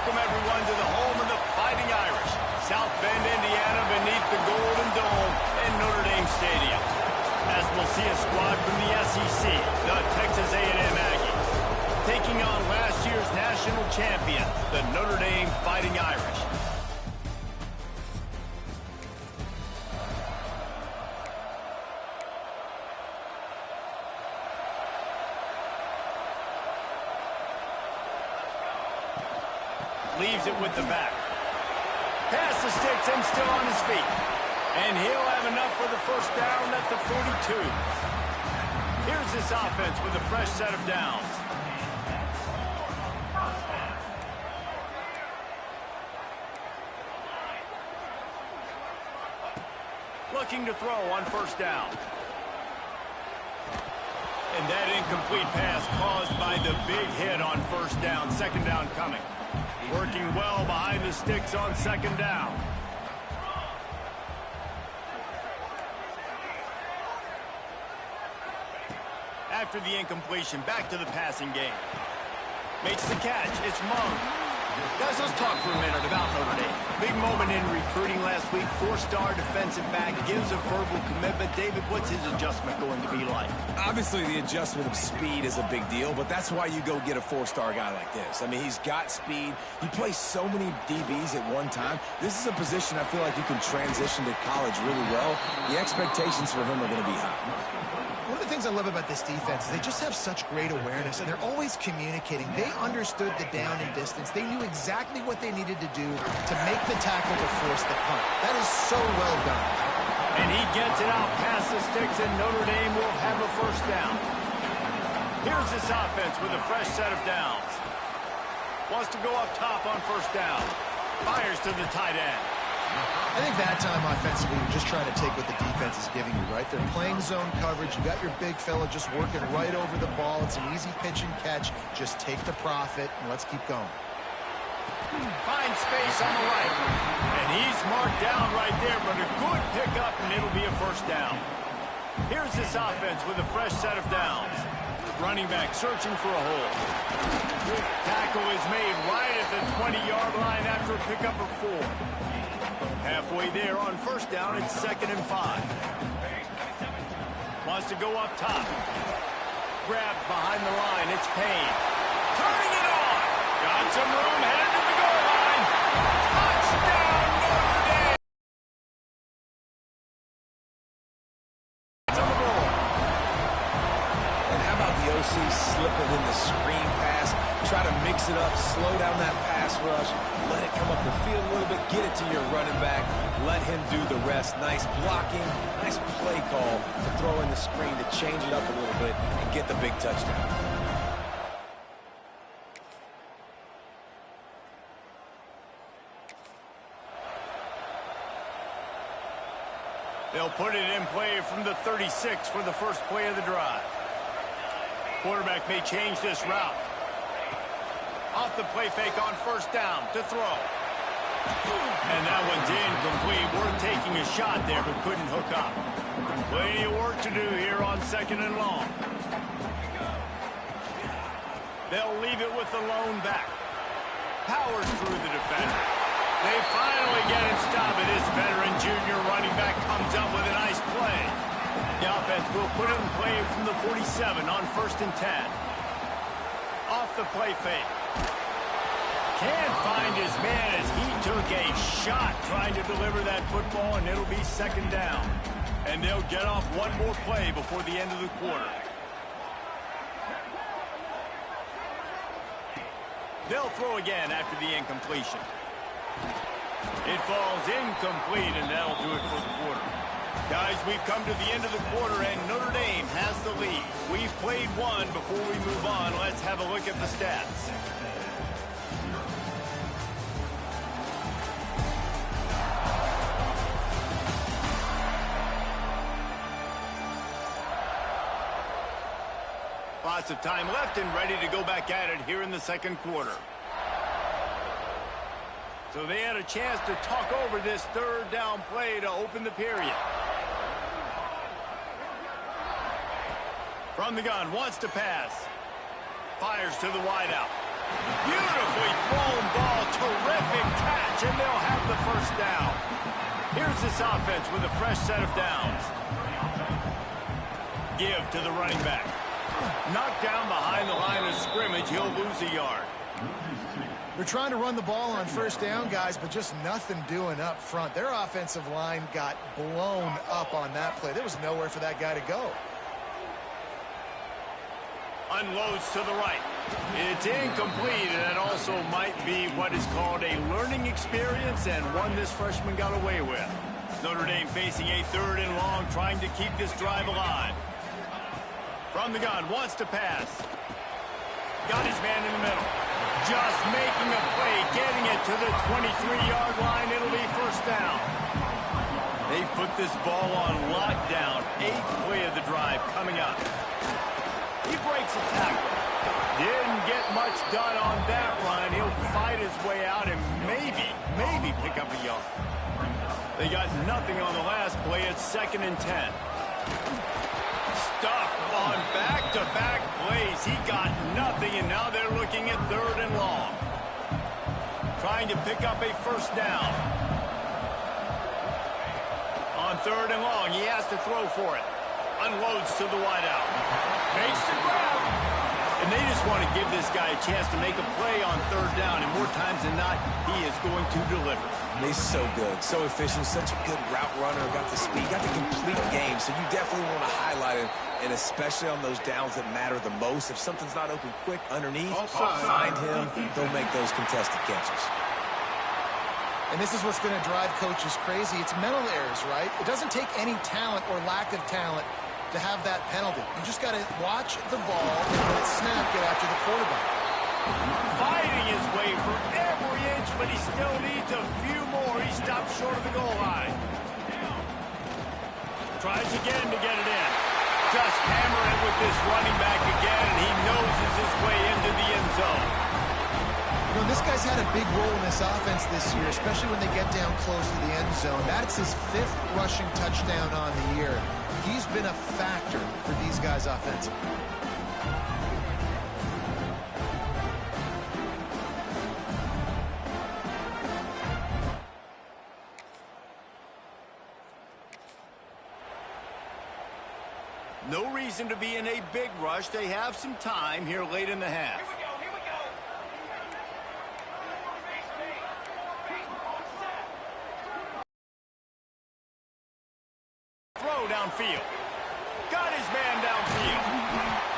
welcome everyone to the home of the Fighting Irish, South Bend, Indiana, beneath the Golden Dome in Notre Dame Stadium. As we'll see a squad from the SEC, the Texas A&M Aggies, taking on last year's national champion, the Notre Dame Fighting Irish. Leaves it with the back. Past the sticks and still on his feet. And he'll have enough for the first down at the 42. Here's this offense with a fresh set of downs. Looking to throw on first down. And that incomplete pass caused by the big hit on first down. Second down coming. Working well behind the sticks on second down. After the incompletion, back to the passing game. Makes the catch. It's Monk. Guys, let's talk for a minute about Notre Dame. Big moment in recruiting last week. Four-star defensive back gives a verbal commitment. David, what's his adjustment going to be like? Obviously, the adjustment of speed is a big deal, but that's why you go get a four-star guy like this. I mean, he's got speed. He plays so many DBs at one time. This is a position I feel like you can transition to college really well. The expectations for him are going to be high. One of the things I love about this defense is they just have such great awareness, and they're always communicating. They understood the down and distance. They knew exactly what they needed to do to make the tackle to force the punt. That is so well done. And he gets it out past the sticks, and Notre Dame will have a first down. Here's this offense with a fresh set of downs. Wants to go up top on first down. Fires to the tight end. I think that time offensively, you're just trying to take what the defense is giving you, right? They're playing zone coverage. You got your big fella just working right over the ball. It's an easy pitch and catch. Just take the profit, and let's keep going. Finds space on the right. And he's marked down right there, but a good pickup, and it'll be a first down. Here's this offense with a fresh set of downs. Running back searching for a hole. Tackle is made right at the 20-yard line after a pickup of 4. Halfway there on first down, it's 2nd and 5. Wants to go up top. Grabbed behind the line, it's Payne. Turning it on. Got some room, headed to the goal line. Touchdown, Notre Dame. It's on the board. And how about the OC slipping in the screen pass? Try to mix it up, slow down that pass rush, let it come up the field a little bit, get it to your running back, let him do the rest. Nice blocking, nice play call to throw in the screen to change it up a little bit and get the big touchdown. They'll put it in play from the 36 for the first play of the drive. Quarterback may change this route. Off the play fake on first down to throw. And that one's incomplete. Worth taking a shot there, but couldn't hook up. Plenty of work to do here on 2nd and long. They'll leave it with the lone back. Powers through the defender. They finally get it stopped, and this veteran junior running back comes up with a nice play. The offense will put it in play from the 47 on 1st and 10. Off the play fake. Can't find his man as he took a shot trying to deliver that football, and it'll be 2nd down. And they'll get off one more play before the end of the quarter. They'll throw again after the incompletion. It falls incomplete, and that'll do it for the quarter. Guys, we've come to the end of the quarter, and Notre Dame has the lead. We've played one. Before we move on, let's have a look at the stats. Lots of time left and ready to go back at it here in the second quarter. So they had a chance to talk over this third down play to open the period. From the gun, wants to pass. Fires to the wideout. Beautifully thrown ball. Terrific catch, and they'll have the first down. Here's this offense with a fresh set of downs. Give to the running back. Knocked down behind the line of scrimmage. He'll lose a yard. They're trying to run the ball on first down, guys, but just nothing doing up front. Their offensive line got blown up on that play. There was nowhere for that guy to go. Unloads to the right. It's incomplete, and that also might be what is called a learning experience, and one this freshman got away with. Notre Dame facing a 3rd and long, trying to keep this drive alive. From the gun, wants to pass. Got his man in the middle. Just making a play, getting it to the 23-yard line. It'll be first down. They've put this ball on lockdown. 8th play of the drive coming up. He breaks a tackle. Didn't get much done on that run. He'll fight his way out and maybe pick up a yard. They got nothing on the last play. It's 2nd and 10. Stuff on back-to-back plays. He got nothing, and now they're looking at 3rd and long. Trying to pick up a first down. On 3rd and long, he has to throw for it. Unloads to the wideout. Makes the grab. And they just want to give this guy a chance to make a play on 3rd down, and more times than not, he is going to deliver. He's so good, so efficient, such a good route runner, got the speed, got the complete game, so you definitely want to highlight him, and especially on those downs that matter the most. If something's not open quick underneath, find him, he'll make those contested catches. And this is what's going to drive coaches crazy. It's mental errors, right? It doesn't take any talent or lack of talent to have that penalty. You just got to watch the ball and let it snap, get after the quarterback. Fighting his way for every inch, but he still needs a few more. He stopped short of the goal line. Tries again to get it in. Just hammer it with this running back again, and he noses his way into the end zone. You know, this guy's had a big role in this offense this year, especially when they get down close to the end zone. That's his 5th rushing touchdown on the year. He's been a factor for these guys offensively. No reason to be in a big rush. They have some time here late in the half. Throw downfield. Got his man downfield.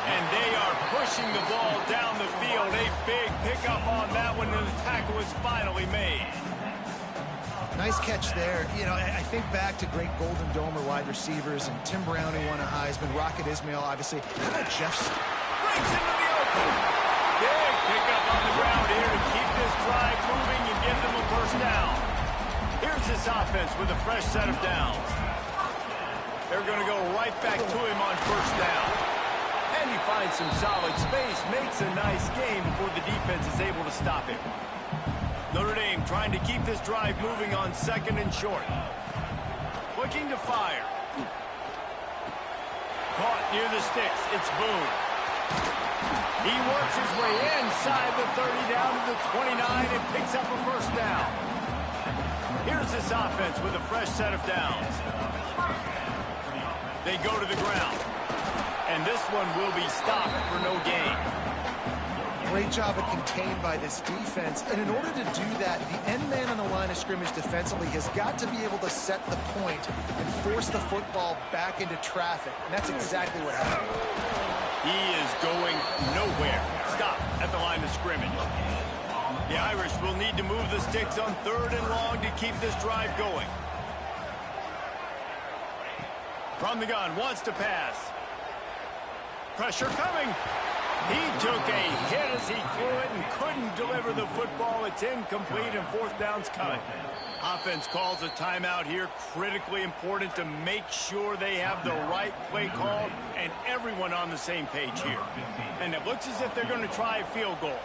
And they are pushing the ball down the field. A big pickup on that one, and the tackle is finally made. Nice catch there. You know, I think back to great Golden Domer wide receivers, and Tim Brown, who won a Heisman, Rocket Ismail, obviously. How about Jeffson? Breaks into the open. Big pickup on the ground here to keep this drive moving and give them a first down. Here's this offense with a fresh set of downs. They're going to go right back to him on first down. And he finds some solid space, makes a nice game before the defense is able to stop him. Notre Dame trying to keep this drive moving on 2nd and short. Looking to fire. Caught near the sticks. It's Boone. He works his way inside the 30 down to the 29 and picks up a first down. Here's this offense with a fresh set of downs. They go to the ground. And this one will be stopped for no gain. Great job of contained by this defense. And in order to do that, the end man on the line of scrimmage defensively has got to be able to set the point and force the football back into traffic. And that's exactly what happened. He is going nowhere. Stop at the line of scrimmage. The Irish will need to move the sticks on 3rd and long to keep this drive going. From the gun, wants to pass. Pressure coming. He took a hit as he threw it and couldn't deliver the football. It's incomplete, and 4th down's coming. Offense calls a timeout here. Critically important to make sure they have the right play call and everyone on the same page here. And it looks as if they're going to try a field goal.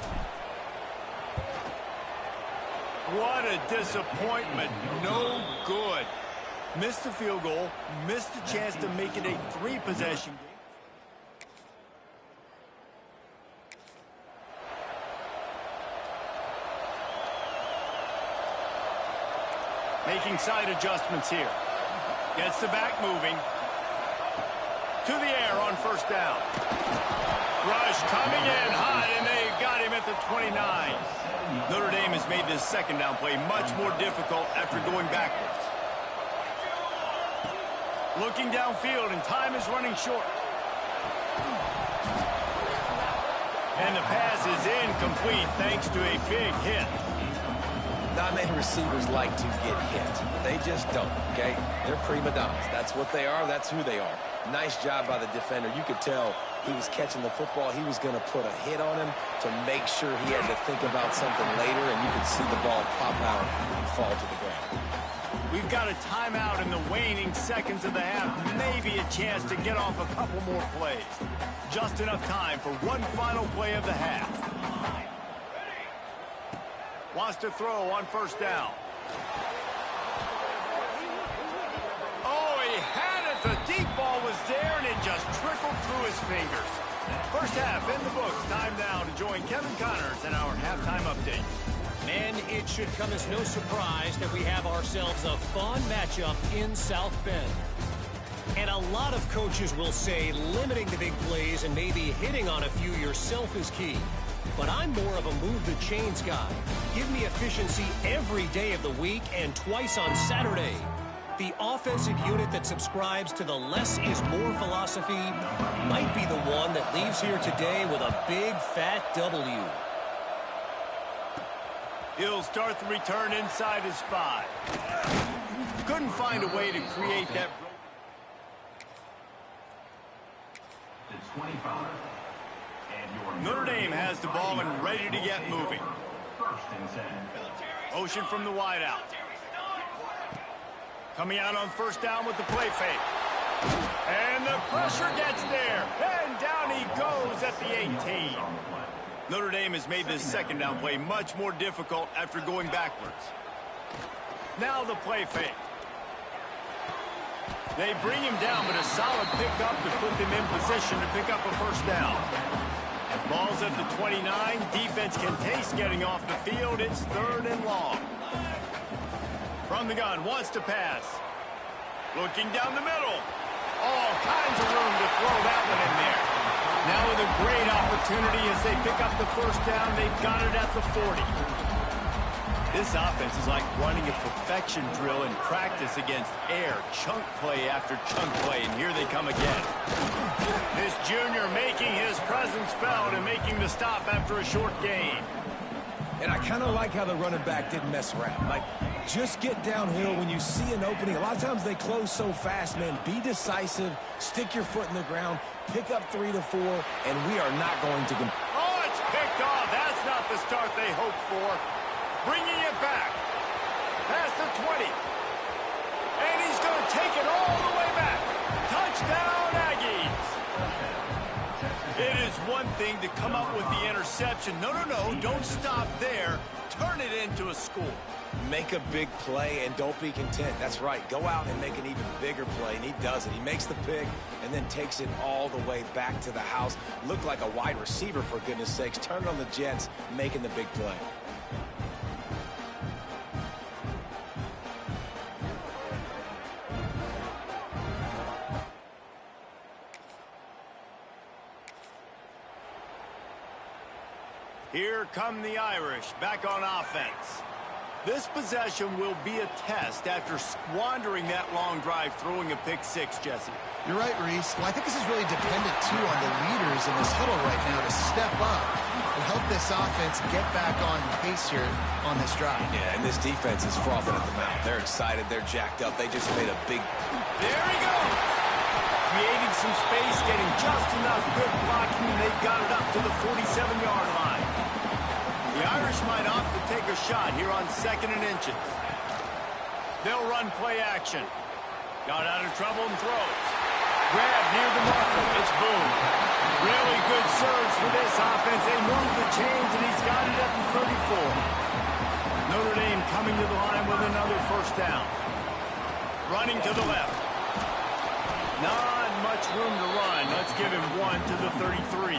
What a disappointment. No good. Missed the field goal, missed the chance to make it a 3-possession game. Making side adjustments here. Gets the back moving. To the air on first down. Rush coming in hot, and they got him at the 29. Notre Dame has made this second down play much more difficult after going backwards. Looking downfield, and time is running short. And the pass is incomplete thanks to a big hit. Not many receivers like to get hit. They just don't, okay? They're prima donnas. That's what they are. That's who they are. Nice job by the defender. You could tell he was catching the football. He was going to put a hit on him to make sure he had to think about something later, and you could see the ball pop out and fall to the ground. We've got a timeout in the waning seconds of the half. Maybe a chance to get off a couple more plays. Just enough time for one final play of the half. Wants to throw on first down. Oh, he had it. The deep ball was there, and it just trickled through his fingers. First half in the books. Time now to join Kevin Connors in our halftime update. And it should come as no surprise that we have ourselves a fun matchup in South Bend. And a lot of coaches will say limiting the big plays and maybe hitting on a few yourself is key. But I'm more of a move the chains guy. Give me efficiency every day of the week and twice on Saturday. The offensive unit that subscribes to the less is more philosophy might be the one that leaves here today with a big fat W. He'll start the return inside his 5. Couldn't find a way to create that. Notre Dame has the ball and ready to get moving. Motion from the wideout. Coming out on first down with the play fake. And the pressure gets there. And down he goes at the 18. Notre Dame has made this second down play much more difficult after going backwards. Now the play fake. They bring him down, but a solid pickup to put them in position to pick up a first down. Ball's at the 29. Defense can taste getting off the field. It's 3rd and long. From the gun, wants to pass. Looking down the middle. All kinds of room to throw that one in there. Now with a great opportunity as they pick up the first down. They've got it at the 40. This offense is like running a perfection drill in practice against air. Chunk play after chunk play, and here they come again. This junior making his presence felt and making the stop after a short gain. And I kind of like how the running back didn't mess around. Like, just get downhill when you see an opening. A lot of times they close so fast, man. Be decisive. Stick your foot in the ground. Pick up 3 to 4, and we are not going to... Oh, it's picked off. That's not the start they hoped for. Bringing it back. Past the 20. And he's going to take it all the way back. Touchdown, Aggies. It is one thing to come up with the interception. No, don't stop there. Turn it into a score. Make a big play and don't be content. That's right. Go out and make an even bigger play, and he does it. He makes the pick and then takes it all the way back to the house. Looked like a wide receiver, for goodness sakes. Turned on the Jets, making the big play. Here come the Irish back on offense. This possession will be a test after squandering that long drive, throwing a pick-6, Jesse. You're right, Reese. Well, I think this is really dependent, too, on the leaders in this huddle right now to step up and help this offense get back on pace here on this drive. Yeah, and this defense is frothing at the mouth. They're excited. They're jacked up. They just made a big... There he goes! Creating some space, getting just enough good blocking, and they've got it up to the 47-yard line. The Irish might opt to take a shot here on 2nd and inches. They'll run play action. Got out of trouble and throws. Grab near the marker. It's Boone. Really good surge for this offense. They move the chains, and he's got it at the 34. Notre Dame coming to the line with another first down. Running to the left. Not much room to run. Let's give him 1 to the 33.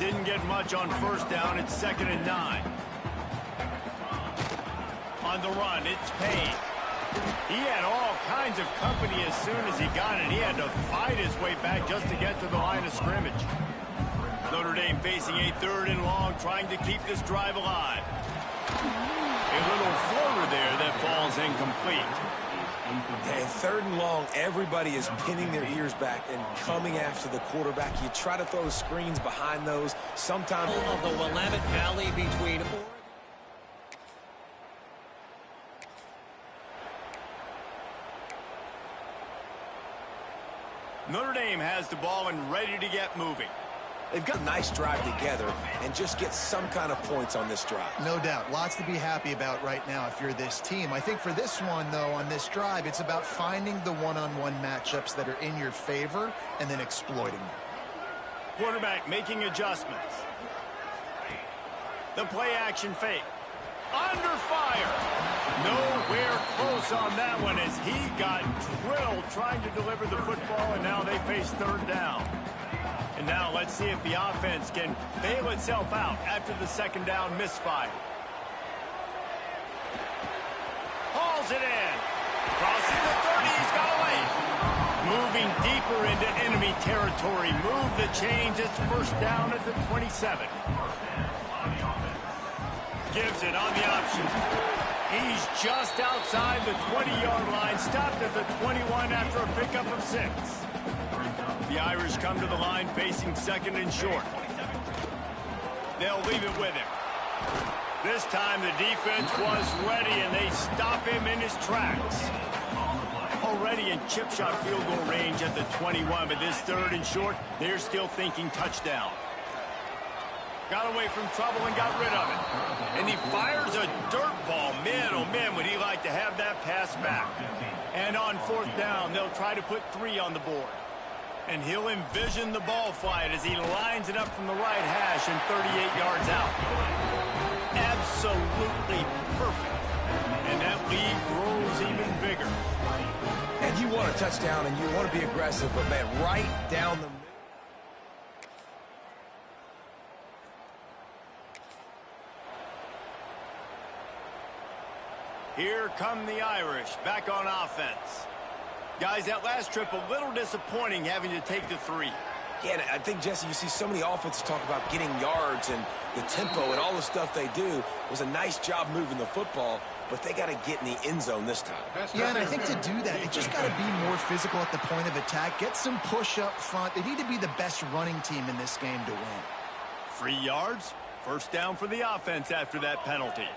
Didn't get much on first down. It's 2nd and 9. On the run, it's Payne. He had all kinds of company as soon as he got it. He had to fight his way back just to get to the line of scrimmage. Notre Dame facing a 3rd and long, trying to keep this drive alive. A little floater there that falls incomplete. And 3rd and long, everybody is pinning their ears back and coming after the quarterback. You try to throw screens behind those. Sometimes of the Willamette Valley between Notre Dame has the ball and ready to get moving. they've got a nice drive together and just get some kind of points on this drive. No doubt. Lots to be happy about right now if you're this team. I think for this one, though, on this drive, it's about finding the one-on-one matchups that are in your favor and then exploiting them. Quarterback making adjustments. The play action fake. Under fire. Nowhere close on that one as he got drilled trying to deliver the football, and now they face 3rd down. And now let's see if the offense can bail itself out after the 2nd down misfire. Hauls it in. Crossing the 30, he's got away. Moving deeper into enemy territory. Move the chains. It's 1st down at the 27. Gives it on the option. He's just outside the 20-yard line. Stopped at the 21 after a pickup of 6. The Irish come to the line facing 2nd and short. They'll leave it with him. This time the defense was ready and they stop him in his tracks. Already in chip shot field goal range at the 21, but this 3rd and short, they're still thinking touchdown. Got away from trouble and got rid of it. And he fires a dirt ball. Man, oh man, would he like to have that pass back. And on 4th down, they'll try to put 3 on the board. And he'll envision the ball flight as he lines it up from the right hash and 38 yards out. Absolutely perfect. And that lead grows even bigger. And you want a touchdown and you want to be aggressive, but man, right down the middle. Here come the Irish back on offense. Guys, that last trip a little disappointing having to take the 3. Yeah, and I think, Jesse, you see so many offenses talk about getting yards and the tempo and all the stuff they do. It was a nice job moving the football, but they got to get in the end zone this time. Yeah, and I think to do that, they just got to be more physical at the point of attack. Get some push up front. They need to be the best running team in this game to win. 3 yards. 1st down for the offense after that penalty.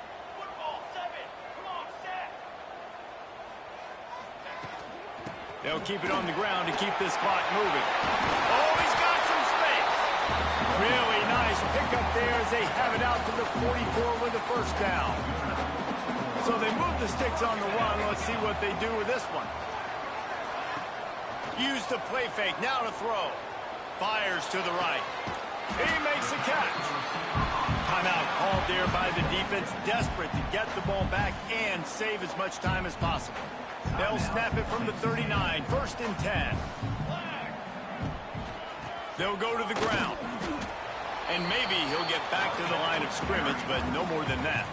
They'll keep it on the ground to keep this clock moving. Oh, he's got some space. Really nice pickup there as they have it out to the 44 with the 1st down. So they move the sticks on the run. Let's see what they do with this one. Use the play fake. Now to throw. Fires to the right. He makes a catch. Timeout called there by the defense. Desperate to get the ball back and save as much time as possible. They'll snap it from the 39. 1st and 10. They'll go to the ground. And maybe he'll get back to the line of scrimmage, but no more than that.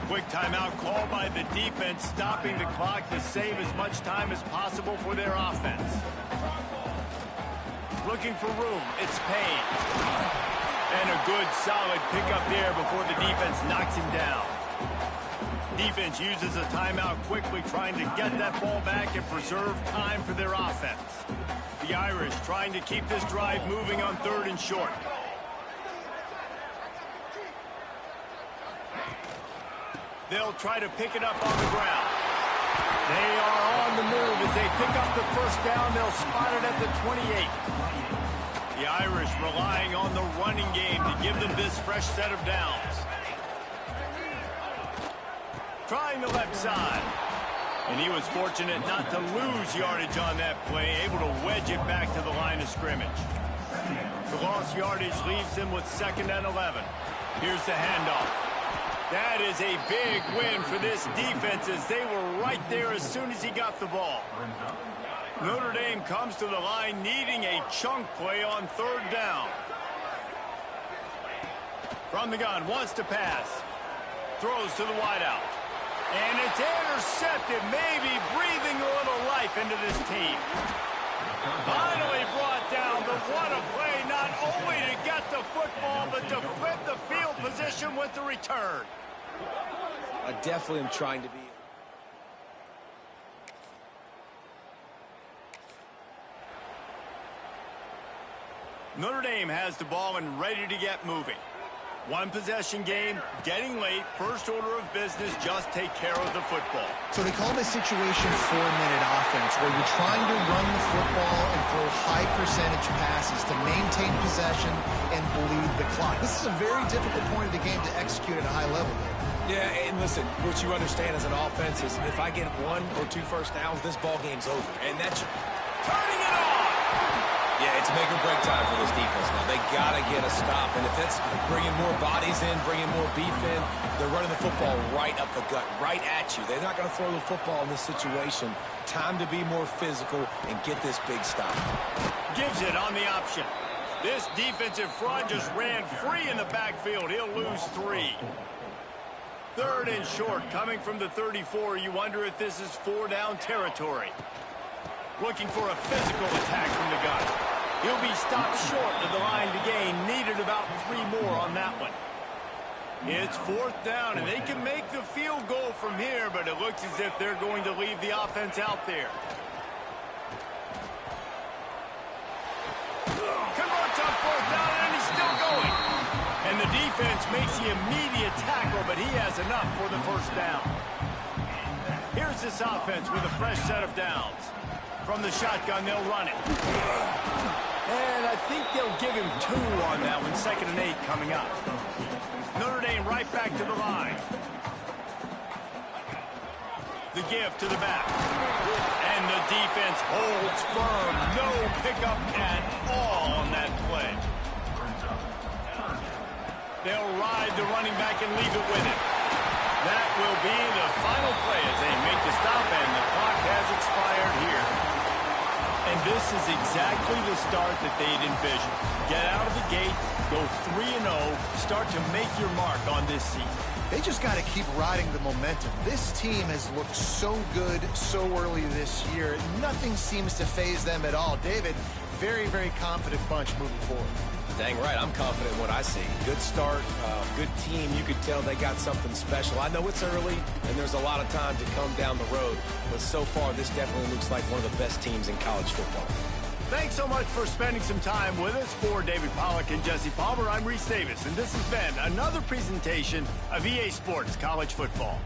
Quick timeout called by the defense, stopping the clock to save as much time as possible for their offense. Looking for room. It's Payne. And a good, solid pickup there before the defense knocks him down. Defense uses a timeout quickly, trying to get that ball back and preserve time for their offense. The Irish trying to keep this drive moving on 3rd and short. They'll try to pick it up on the ground. They are on the move as they pick up the 1st down. They'll spot it at the 28. The Irish relying on the running game to give them this fresh set of downs. Trying the left side. And he was fortunate not to lose yardage on that play, able to wedge it back to the line of scrimmage. The lost yardage leaves him with 2nd and 11. Here's the handoff. That is a big win for this defense as they were right there as soon as he got the ball. Notre Dame comes to the line needing a chunk play on 3rd down. From the gun, wants to pass. Throws to the wideout. And it's intercepted, maybe breathing a little life into this team. Finally brought down, but what a play, not only to get the football, but to flip the field position with the return. I definitely am trying to be... Notre Dame has the ball and ready to get moving. One possession game, getting late, first order of business, just take care of the football. So they call this situation 4-minute offense, where you're trying to run the football and throw high percentage passes to maintain possession and bleed the clock. This is a very difficult point of the game to execute at a high level. Yeah, and listen, what you understand as an offense is if I get 1 or 2 first downs, this ball game's over. And that's Turning it on! Yeah, it's make or break time for this defense now. They got to get a stop. And if that's bringing more bodies in, bringing more beef in, they're running the football right up the gut, right at you. They're not going to throw the football in this situation. Time to be more physical and get this big stop. Gives it on the option. This defensive front just ran free in the backfield. He'll lose 3. Third and short, coming from the 34. You wonder if this is 4-down territory. Looking for a physical attack from the gun. He'll be stopped short of the line to gain. Needed about 3 more on that one. It's 4th down, and they can make the field goal from here, but it looks as if they're going to leave the offense out there. Converts on 4th down, and he's still going. And the defense makes the immediate tackle, but he has enough for the first down. Here's this offense with a fresh set of downs. From the shotgun, they'll run it. And I think they'll give him 2 on that one. 2nd and 8 coming up. Notre Dame right back to the line. The give to the back. And the defense holds firm. No pickup at all on that play. They'll ride the running back and leave it with it. That will be the final play as they make the stop, and the clock has expired here. And this is exactly the start that they'd envisioned. Get out of the gate, go 3-0, start to make your mark on this season. They just got to keep riding the momentum. This team has looked so good so early this year. Nothing seems to faze them at all. David, very, very confident bunch moving forward. Dang right, I'm confident in what I see. Good start, good team. You could tell they got something special. I know it's early, and there's a lot of time to come down the road, but so far, this definitely looks like one of the best teams in college football. Thanks so much for spending some time with us. For David Pollack and Jesse Palmer, I'm Reese Davis, and this has been another presentation of EA Sports College Football.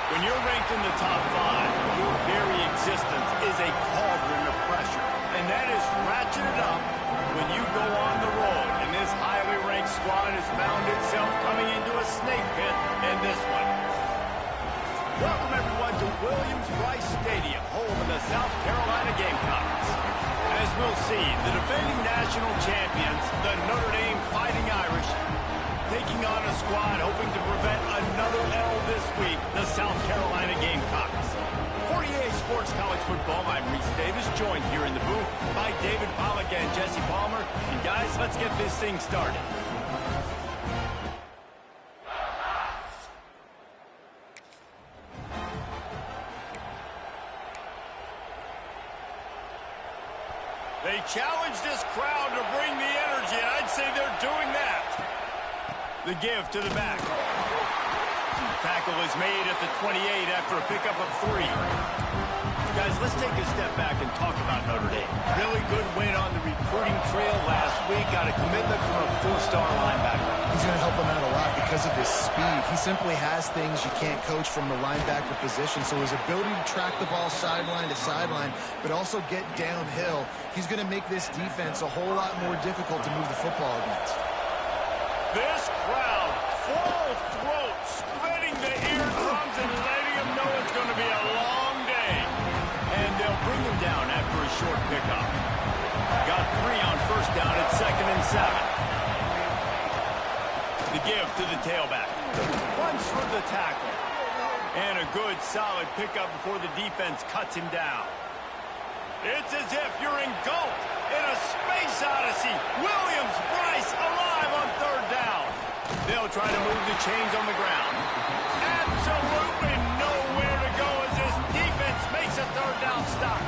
When you're ranked in the top 5, your very existence is a cauldron of pressure. And that is ratcheted up when you go on the road. And this highly ranked squad has found itself coming into a snake pit in this one. Welcome, everyone, to Williams-Brice Stadium, home of the South Carolina Gamecocks. As we'll see, the defending national champions, the Notre Dame Fighting Irish, taking on a squad hoping to prevent another L this week, the South Carolina Gamecocks. For EA Sports College Football. I'm Reese Davis, joined here in the booth by David Pollack and Jesse Palmer. And guys, let's get this thing started. They challenge this crowd to bring the energy, and I'd say they're doing that. The give to the back. Tackle is made at the 28 after a pickup of 3. Guys, let's take a step back and talk about Notre Dame. Really good win on the recruiting trail last week. Got a commitment from a 4-star linebacker. He's going to help them out a lot because of his speed. He simply has things you can't coach from the linebacker position. So his ability to track the ball sideline to sideline, but also get downhill, he's going to make this defense a whole lot more difficult to move the football against. This crowd, full throat, splitting the eardrums and letting them know it's going to be a long day. And they'll bring him down after a short pickup. Got 3 on first down at 2nd and 7. The give to the tailback. Runs for the tackle. And a good, solid pickup before the defense cuts him down. It's as if you're engulfed in a space odyssey. Williams, Bryce, alive on 3rd down. They'll try to move the chains on the ground. Absolutely nowhere to go as this defense makes a 3rd down stop.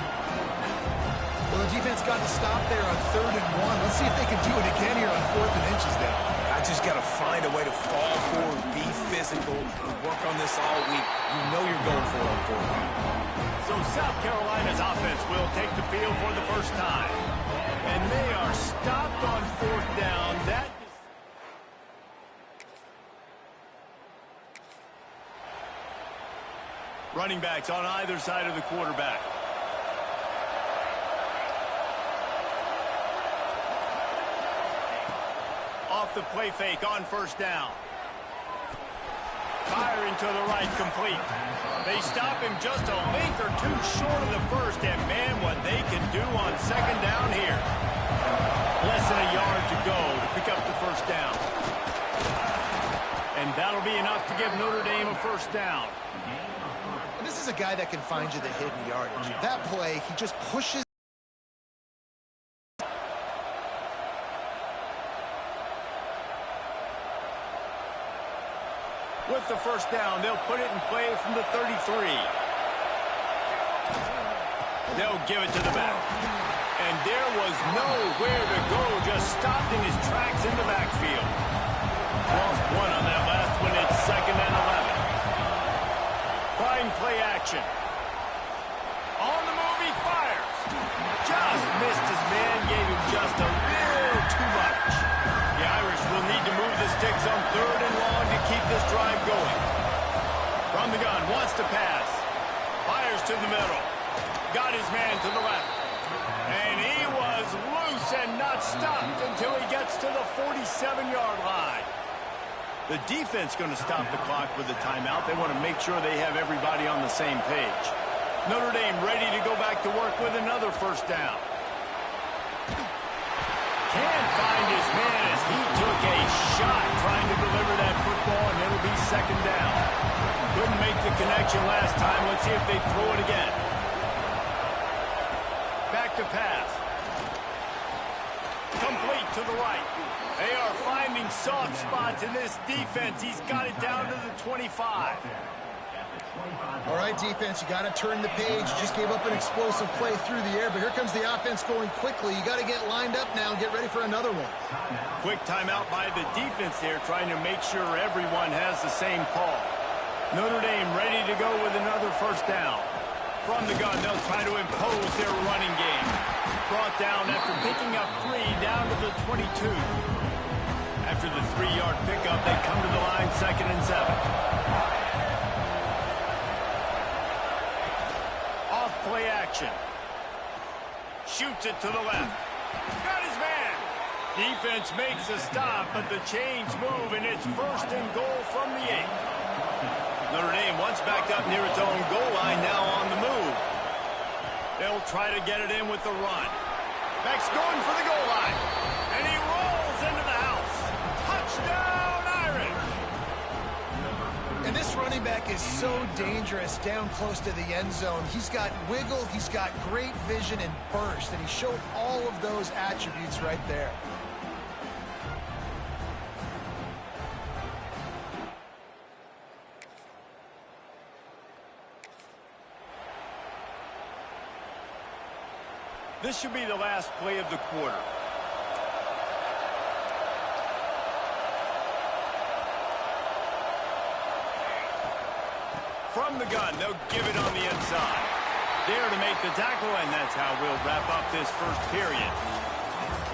Well, the defense got to stop there on 3rd and 1. Let's see if they can do it again here on 4th and inches there. I just got to find a way to fall forward, be physical, and work on this all week. You know you're going for it on 4th down. So South Carolina's offense will take the field for the first time. And they are stopped on 4th down. Running backs on either side of the quarterback. Off the play fake on 1st down. Firing to the right, complete. They stop him just a length or 2 short of the first, and man, what they can do on 2nd down here. Less than a yard to go to pick up the 1st down. And that'll be enough to give Notre Dame a 1st down. This is a guy that can find you the hidden yardage. That play, he just pushes. With the 1st down, they'll put it in play from the 33. They'll give it to the back. And there was nowhere to go, just stopped in his tracks in the backfield. Lost 1 on that last one. It's 2nd and 11. Fine play action. On the move, he fires. Just missed his man, gave him just a little too much. The Irish will need to move the sticks on 3rd and long to keep this drive going. From the gun, wants to pass. Fires to the middle. Got his man to the left. And he was loose and not stopped until he gets to the 47-yard line. The defense going to stop the clock with a timeout. They want to make sure they have everybody on the same page. Notre Dame ready to go back to work with another 1st down. Can't find his man as he took a shot trying to deliver that football, and it'll be 2nd down. Couldn't make the connection last time. Let's see if they throw it again. Back to pass. Complete to the right. They are finding soft spots in this defense. He's got it down to the 25. All right, defense, you got to turn the page. You just gave up an explosive play through the air, but here comes the offense going quickly. You got to get lined up now and get ready for another one. Quick timeout by the defense there, trying to make sure everyone has the same call. Notre Dame ready to go with another 1st down. From the gun, they'll try to impose their running game. Brought down after picking up 3 down to the 22. After the 3-yard pickup, they come to the line 2nd and 7. Off play action. Shoots it to the left. Got his man. Defense makes a stop, but the chains move, and it's 1st and goal from the 8. Notre Dame once backed up near its own goal line, now on the move. They'll try to get it in with the run. Beck's going for the goal line. And he rolls into the house. Touchdown, Irish! And this running back is so dangerous down close to the end zone. He's got wiggle, he's got great vision and burst, and he showed all of those attributes right there. This should be the last play of the quarter. From the gun, they'll give it on the inside. There to make the tackle, and that's how we'll wrap up this first period.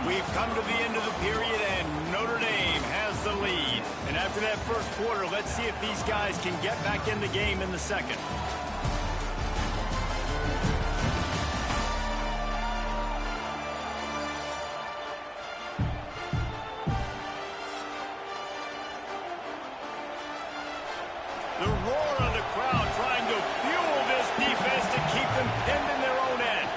We've come to the end of the period, and Notre Dame has the lead. And after that first quarter, let's see if these guys can get back in the game in the second. The roar of the crowd trying to fuel this defense to keep them pinned in their own end.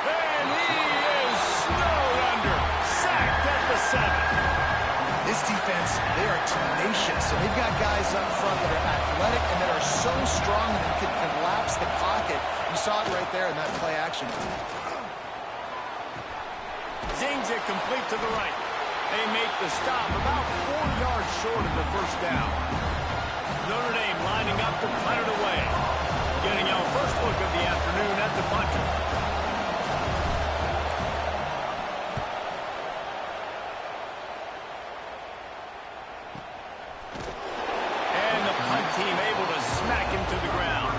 And he is snowed under. Sacked at the 7. This defense, they are tenacious, and they've got guys up front that are athletic and that are so strong that they can collapse the pocket. You saw it right there in that play action. Zings it complete to the right. They make the stop about 4 yards short of the first down. Notre Dame lining up to punt it away. Getting our first look of the afternoon at the punter. And the punt team able to smack him to the ground.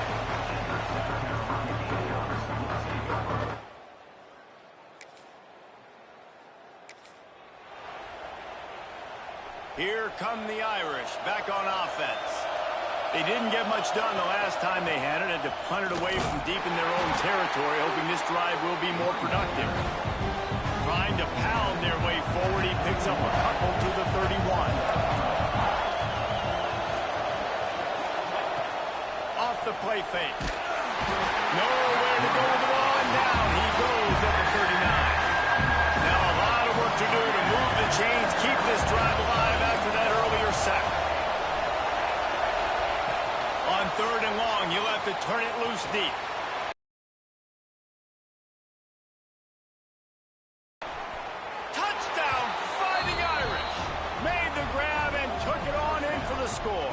Here come the Irish back on offense. They didn't get much done the last time they had it, and to punt it away from deep in their own territory, hoping this drive will be more productive. Trying to pound their way forward, he picks up a couple to the 31. Off the play fake. Nowhere to go with the ball, and down he goes at the 39. Now a lot of work to do to move the chains, keep this drive alive after that earlier sack. On 3rd and long, you'll have to turn it loose deep. Touchdown, Fighting Irish. Made the grab and took it on in for the score.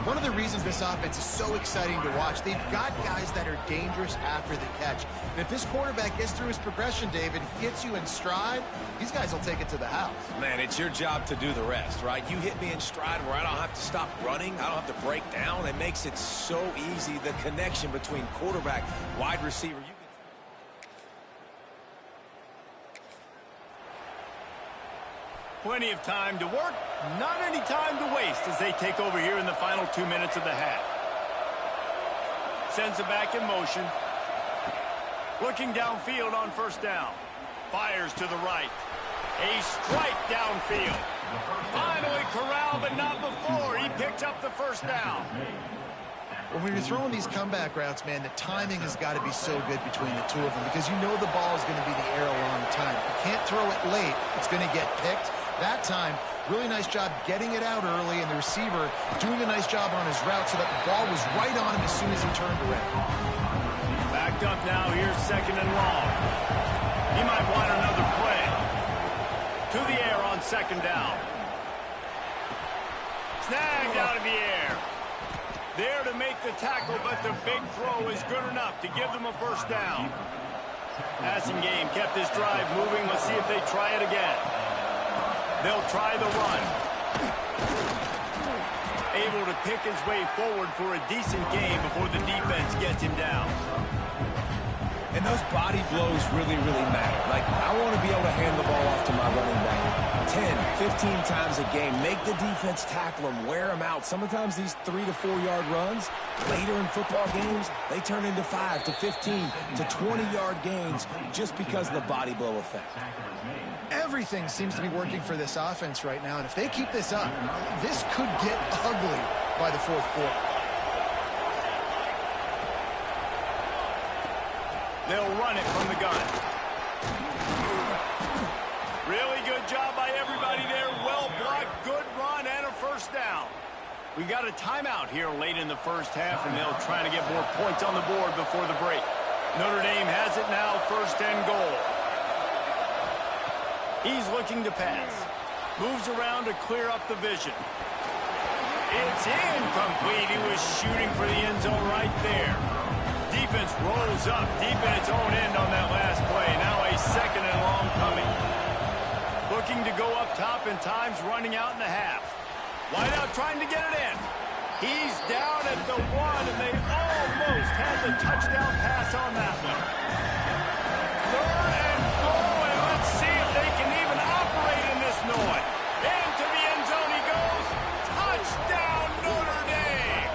One of the reasons this offense is so exciting to watch, they've got guys that are dangerous after the catch. And if this quarterback gets through his progression, David, gets you in stride, these guys will take it to the house. Man, it's your job to do the rest, right? You hit me in stride where I don't have to stop running. I don't have to break down. It makes it so easy, the connection between quarterback, wide receiver. Plenty of time to work, not any time to waste as they take over here in the final 2 minutes of the half. Sends it back in motion. Looking downfield on first down. Fires to the right. A strike downfield. Finally corralled, but not before. He picks up the first down. When you're throwing these comeback routes, man, the timing has got to be so good between the two of them because you know the ball is going to be in the air a long time. If you can't throw it late, it's going to get picked. That time, really nice job getting it out early, and the receiver doing a nice job on his route so that the ball was right on him as soon as he turned around. Backed up now, here's 2nd and long. He might want another play. To the air on 2nd down. Snagged out of the air. There to make the tackle, but the big throw is good enough to give them a first down. Passing game kept this drive moving. Let's see if they try it again. They'll try the run. Able to pick his way forward for a decent game before the defense gets him down. And those body blows really, really matter. Like, I want to be able to hand the ball off to my running back 10, 15 times a game. Make the defense tackle them, wear them out. Sometimes these 3 to 4 yard runs, later in football games, they turn into 5 to 15 to 20 yard gains just because of the body blow effect. Everything seems to be working for this offense right now, and if they keep this up, this could get ugly by the 4th quarter. They'll run it from the gun. Really good job by everybody there. Well blocked, good run, and a first down. We got a timeout here late in the first half, and they'll try to get more points on the board before the break. Notre Dame has it now, 1st and goal. He's looking to pass. Moves around to clear up the vision. It's incomplete. He was shooting for the end zone right there. Defense rolls up deep in its own end on that last play. Now a 2nd and long coming. Looking to go up top, and time's running out in the half. Wideout trying to get it in. He's down at the 1, and they almost had the touchdown pass on that one. 3rd and goal, and let's see if they can even operate in this noise. Into the end zone he goes. Touchdown, Notre Dame!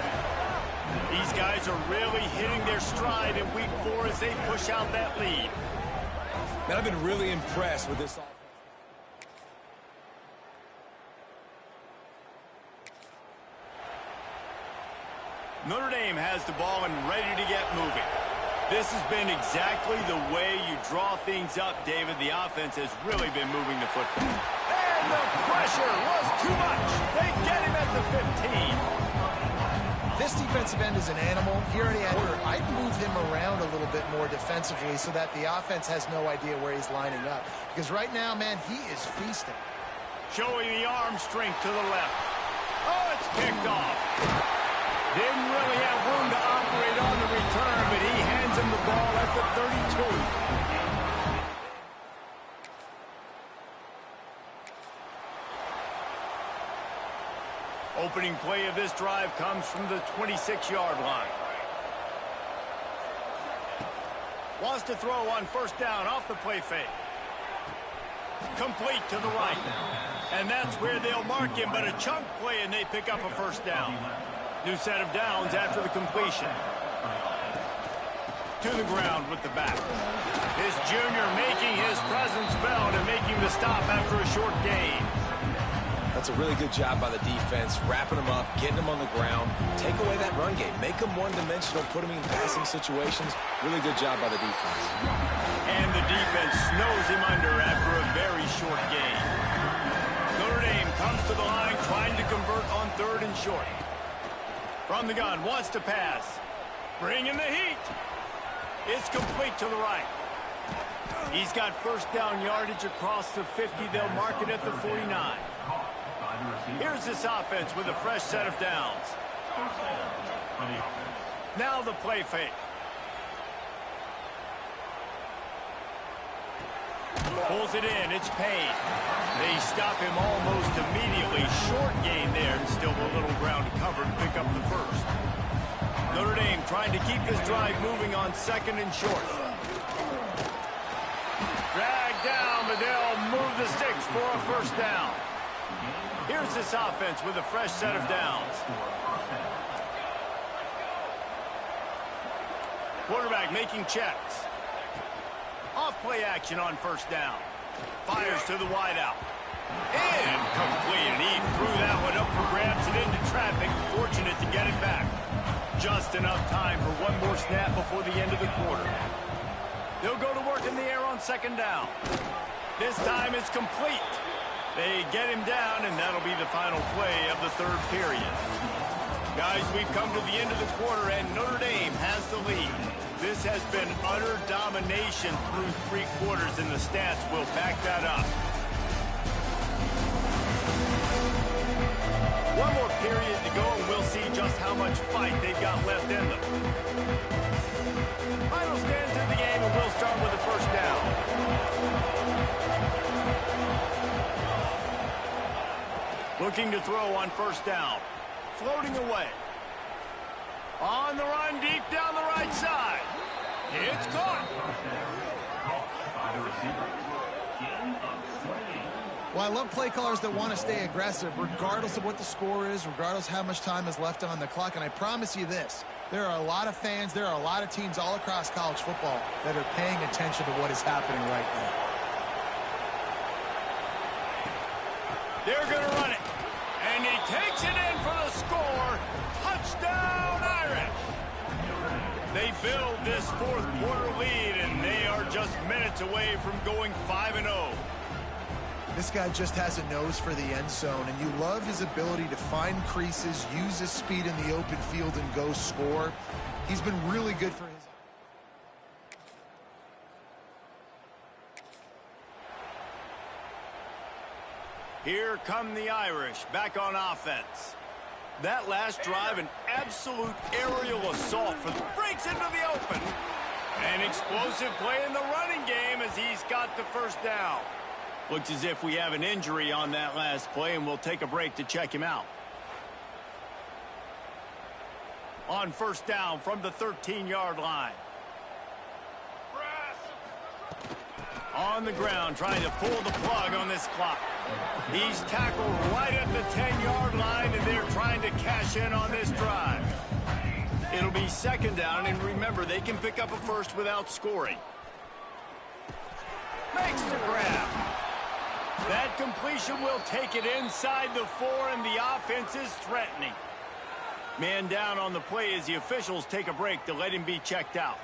These guys are really hitting their stride in week 4 as they push out that lead. Man, I've been really impressed with this offense. Notre Dame has the ball and ready to get moving. This has been exactly the way you draw things up, David. The offense has really been moving the football. And the pressure was too much. They get him at the 15. This defensive end is an animal. He already had order. I'd move him around a little bit more defensively so that the offense has no idea where he's lining up. Because right now, man, he is feasting. Showing the arm strength to the left. Oh, it's picked off. Didn't really have room to operate on the return, but he hands him the ball at the 32. Opening play of this drive comes from the 26-yard line. Wants to throw on 1st down off the play fake. Complete to the right. And that's where they'll mark him, but a chunk play, and they pick up a 1st down. New set of downs after the completion. To the ground with the back. This junior making his presence felt and making the stop after a short gain. That's a really good job by the defense, wrapping them up, getting them on the ground, take away that run game, make them one-dimensional, put them in passing situations. Really good job by the defense. And the defense snows him under after a very short gain. Notre Dame comes to the line trying to convert on 3rd and short. From the gun, wants to pass. Bringing the heat. It's complete to the right. He's got 1st down yardage across the 50. They'll mark it at the 49. Here's this offense with a fresh set of downs. Now the play fake. Pulls it in. It's Payne. They stop him almost immediately. Short gain there, and still a little ground to cover to pick up the 1st. Notre Dame trying to keep this drive moving on 2nd and short. Dragged down, but they'll move the sticks for a 1st down. Here's this offense with a fresh set of downs. Quarterback making checks. Off play action on 1st down. Fires to the wideout. Incomplete, and he threw that one up for grabs and into traffic. Fortunate to get it back. Just enough time for one more snap before the end of the quarter. They'll go to work in the air on 2nd down. This time it's complete. They get him down, and that'll be the final play of the 3rd period. Guys, we've come to the end of the quarter, and Notre Dame has the lead. This has been utter domination through 3 quarters, and the stats will back that up. One more period to go, and we'll see just how much fight they've got left in them. Final stands in the game, and we'll start with the 1st down. Looking to throw on 1st down. Floating away. On the run, deep down the right side. It's caught. Well, I love play callers that want to stay aggressive, regardless of what the score is, regardless of how much time is left on the clock. And I promise you this, there are a lot of fans, there are a lot of teams all across college football that are paying attention to what is happening right now. They're going to run it. And he takes it in for the score. Touchdown, Irish. They build this 4th quarter lead, and they are just minutes away from going 5-0. This guy just has a nose for the end zone, and you love his ability to find creases, use his speed in the open field, and go score. He's been really good for his... Here come the Irish back on offense. That last drive, an absolute aerial assault breaks into the open. An explosive play in the running game as he's got the first down. Looks as if we have an injury on that last play, and we'll take a break to check him out. On first down from the 13-yard line. On the ground, trying to pull the plug on this clock. He's tackled right at the 10-yard line, and they're trying to cash in on this drive. It'll be second down, and remember, they can pick up a first without scoring. Makes the grab. That completion will take it inside the 4, and the offense is threatening. Man down on the play as the officials take a break to let him be checked out.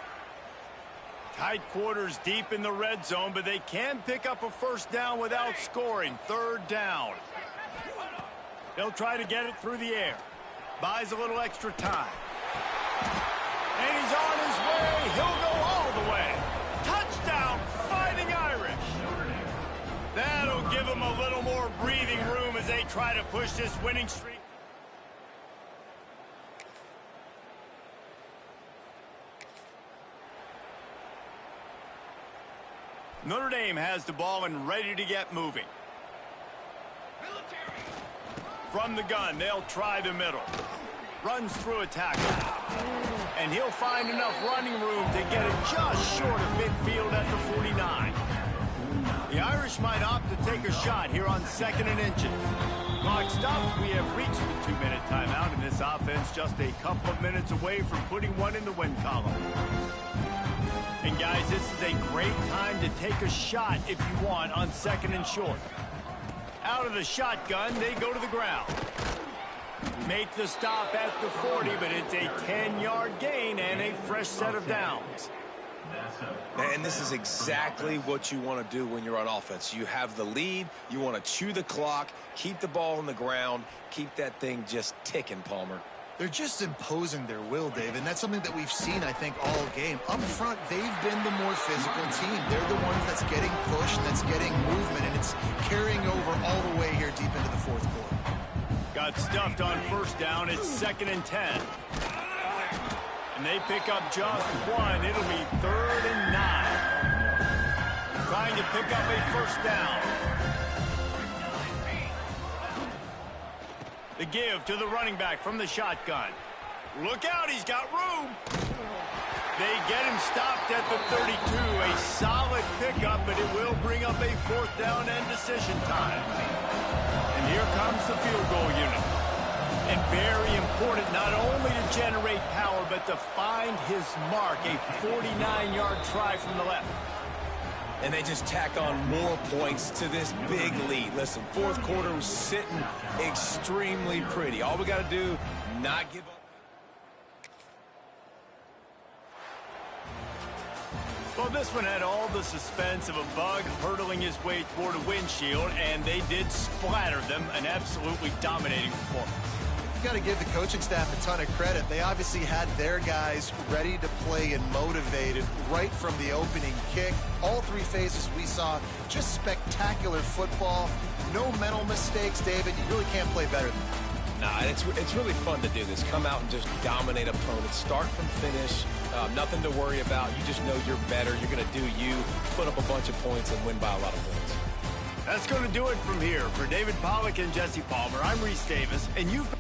Tight quarters deep in the red zone, but they can pick up a first down without scoring. Third down. They'll try to get it through the air. Buys a little extra time. And he's on his way. He'll go all the way. Touchdown, Fighting Irish. That'll give them a little more breathing room as they try to push this winning streak. Notre Dame has the ball and ready to get moving. From the gun, they'll try the middle. Runs through a tackle. And he'll find enough running room to get it just short of midfield at the 49. The Irish might opt to take a shot here on 2nd and inches. Clock stops. We have reached the 2-minute timeout, and this offense just a couple of minutes away from putting one in the win column. And guys, this is a great time to take a shot if you want on 2nd and short. Out of the shotgun, they go to the ground. Make the stop at the 40, but it's a 10-yard gain and a fresh set of downs. And this is exactly what you want to do when you're on offense. You have the lead, you want to chew the clock, keep the ball on the ground, keep that thing just ticking, Palmer. They're just imposing their will, Dave, and that's something that we've seen, I think, all game. Up front, they've been the more physical team. They're the ones that's getting pushed, that's getting movement, and it's carrying over all the way here deep into the 4th quarter. Got stuffed on first down. It's 2nd and 10. And they pick up just one. It'll be 3rd and 9. Trying to pick up a first down. The give to the running back from the shotgun. Look out, he's got room. They get him stopped at the 32. A solid pickup, but it will bring up a 4th down and decision time. And here comes the field goal unit. And very important not only to generate power, but to find his mark. A 49-yard try from the left. And they just tack on more points to this big lead. Listen, 4th quarter was sitting extremely pretty. All we got to do, not give up. Well, this one had all the suspense of a bug hurtling his way toward a windshield, and they did splatter them. An absolutely dominating performance. You got to give the coaching staff a ton of credit. They obviously had their guys ready to play and motivated right from the opening kick. All 3 phases we saw, just spectacular football. No mental mistakes, David. You really can't play better than that. Nah, it's really fun to do this. Come out and just dominate opponents. Start from finish. Nothing to worry about. You just know you're better. You're going to do you, put up a bunch of points, and win by a lot of points. That's going to do it from here. For David Pollack and Jesse Palmer, I'm Reese Davis, and you've...